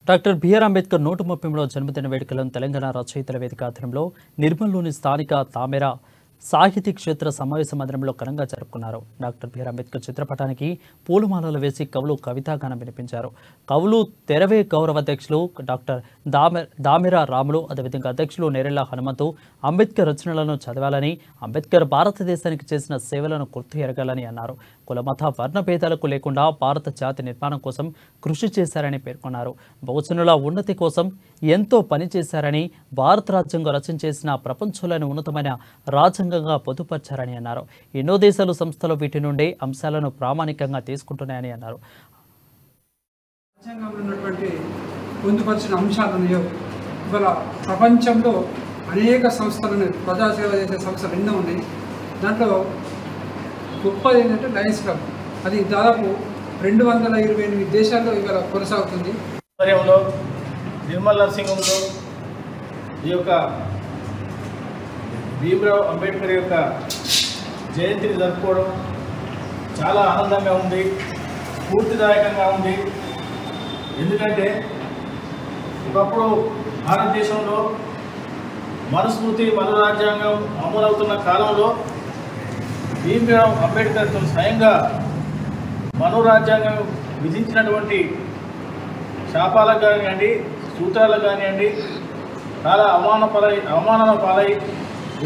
Doctor BR Ambedkar 130వ జన్మదిన వేడుకలను తెలంగాణ రచయితల వేదిక ఆధ్వర్యంలో నిర్మల్లోని స్థానిక తామెర సాహితీ క్షేత్ర సమావేశ మందిరంలో ఘనంగా జరుపుకున్నారు. డాక్టర్ బిఆర్ అంబేద్కర్ చిత్రపటానికి పూలమాలలు వేసి కవులు కవితాగానం వినిపించారు. కవులు తెరవే గౌరవ అధ్యక్షులు డాక్టర్ దామెర రాములు, అదేవిధంగా అధ్యక్షులు నేరెళ్ల హనుమంతు అంబేద్కర్ రచనలను చదవాలని, అంబేద్కర్ భారతదేశానికి చేసిన సేవలను గుర్తు ఎరగాలని అన్నారు. కులమత వర్ణ భేదాలకు లేకుండా భారత జాతి నిర్మాణం కోసం కృషి చేశారని పేర్కొన్నారు. బహుజనుల ఉన్నతి కోసం ఎంతో పనిచేశారని, భారత రాజ్యాంగం రచన చేసిన ప్రపంచంలోని ఉన్నతమైన రాజ్యాంగంగా పొందుపర్చారని అన్నారు. ఎన్నో దేశాలు సంస్థలు వీటి నుండి అంశాలను ప్రామాణికంగా తీసుకుంటున్నాయని అన్నారు. రాజ్యాంగంలో ఉన్నటువంటి పొందుపరిచిన అంశాలను ఇవాళ ప్రపంచంలో అనేక సంస్థలు ప్రజాసేవ చేసే సంస్థలు ఎన్నో ఉన్నాయి. దాంట్లో గొప్పది ఏంటంటే లయన్స్ క్లబ్. అది దాదాపు 228 దేశాల్లో ఇవాళ కొనసాగుతుంది. ఆధ్వర్యంలో నిర్మల్ నర్సింహంలో ఈ యొక్క భీమ్రావ్ అంబేద్కర్ యొక్క జయంతిని జరుపుకోవడం చాలా ఆనందంగా ఉంది, స్ఫూర్తిదాయకంగా ఉంది. ఎందుకంటే ఒకప్పుడు భారతదేశంలో మనుస్మృతి మన రాజ్యాంగం అమలవుతున్న కాలంలో భీమ్రావ్ అంబేద్కర్తో స్వయంగా మనో రాజ్యాంగం విధించినటువంటి శాపాలకు కానివ్వండి, సూత్రాలకు కానివ్వండి, చాలా అవమానాల పాలై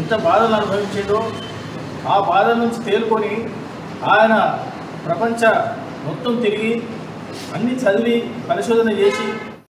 ఎంత బాధలు అనుభవించిందో ఆ బాధల నుంచి తేలుకొని ఆయన ప్రపంచ మొత్తం తిరిగి అన్ని చదివి పరిశోధన చేసి